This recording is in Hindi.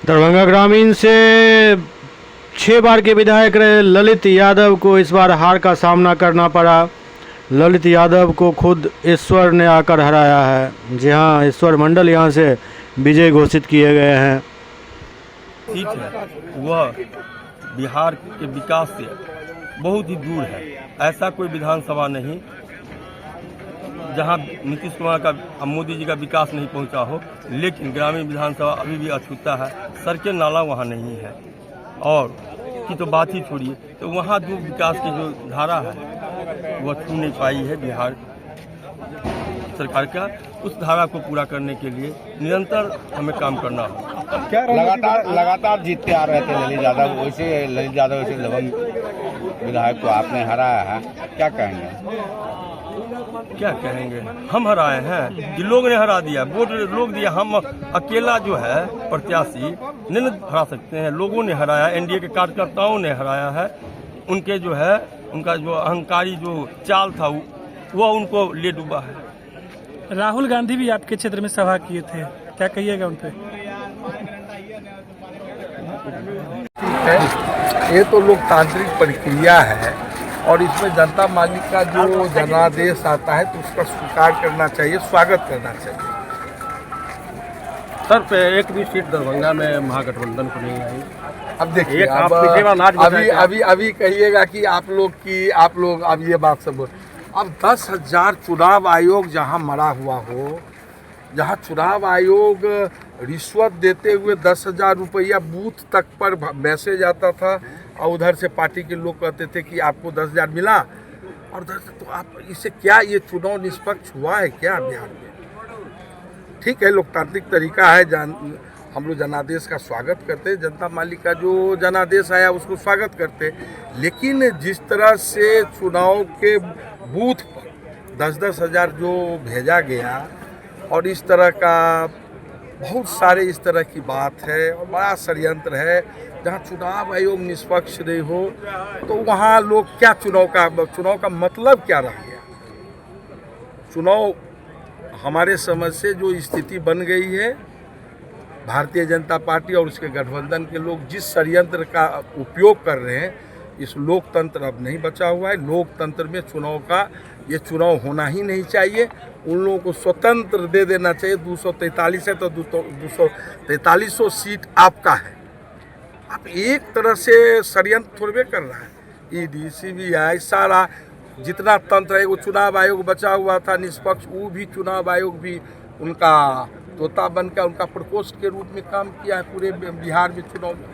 दरभंगा ग्रामीण से 6 बार के विधायक रहे ललित यादव को इस बार हार का सामना करना पड़ा। ललित यादव को खुद ईश्वर ने आकर हराया है। जी हाँ, ईश्वर मंडल यहां से विजय घोषित किए गए हैं। सीट है वह बिहार के विकास से बहुत ही दूर है। ऐसा कोई विधानसभा नहीं जहां नीतीश कुमार का मोदी जी का विकास नहीं पहुंचा हो, लेकिन ग्रामीण विधानसभा अभी भी अछूता है। सड़कें नाला वहां नहीं है और की तो बात ही छोड़िए, तो वहां जो विकास की जो धारा है वह छू नहीं पाई है बिहार सरकार का। उस धारा को पूरा करने के लिए निरंतर हमें काम करना होगा। क्या लगातार जीतते आ रहे थे ललित यादव, वैसे ललित यादव वैसे दबंग विधायक को आपने हराया है, क्या कहेंगे? क्या कहेंगे, हम हराए हैं कि लोग ने हरा दिया, वोट लोग दिया। हम अकेला जो है प्रत्याशी नहीं हरा सकते हैं, लोगों ने हराया, एनडीए के कार्यकर्ताओं ने हराया है। उनके जो है उनका जो अहंकारी जो चाल था वो उनको ले डूबा है। राहुल गांधी भी आपके क्षेत्र में सभा किए थे, क्या कहिएगा उन पे? ये तो लोकतांत्रिक प्रक्रिया है और इसमें जनता मालिक का जो जनादेश आता है तो उसका स्वीकार करना चाहिए, स्वागत करना चाहिए। सर एक भी सीट दरभंगा में महागठबंधन को नहीं आई। अब देखिए, अभी कहिएगा कि आप लोग अब ये बात सब अब 10,000 चुनाव आयोग जहां मरा हुआ हो, जहां चुनाव आयोग रिश्वत देते हुए 10,000 रुपया बूथ तक पर मैसेज आता था और उधर से पार्टी के लोग कहते थे कि आपको 10,000 मिला और 10, तो आप इससे क्या ये चुनाव निष्पक्ष हुआ है क्या बिहार में? ठीक है, लोकतांत्रिक तरीका है, हम लोग जनादेश का स्वागत करते हैं, जनता मालिक का जो जनादेश आया उसको स्वागत करते, लेकिन जिस तरह से चुनाव के बूथ पर 10-10 हज़ार जो भेजा गया और इस तरह का बहुत सारे इस तरह की बात है और बड़ा षड्यंत्र है। जहाँ चुनाव आयोग निष्पक्ष नहीं हो तो वहाँ लोग क्या चुनाव का मतलब क्या रह गया? चुनाव हमारे समझ से जो स्थिति बन गई है, भारतीय जनता पार्टी और उसके गठबंधन के लोग जिस षड्यंत्र का उपयोग कर रहे हैं, इस लोकतंत्र अब नहीं बचा हुआ है। लोकतंत्र में ये चुनाव होना ही नहीं चाहिए। उन लोगों को स्वतंत्र दे देना चाहिए। 243 है तो 243 सीट आपका है। आप एक तरह से षड्यंत्र थोड़े कर रहा है। ईडी, सीबीआई, सारा जितना तंत्र है, वो चुनाव आयोग बचा हुआ था निष्पक्ष, वो भी चुनाव आयोग भी उनका तोता बनकर उनका प्रकोष्ठ के रूप में काम किया है पूरे बिहार में चुनाव में।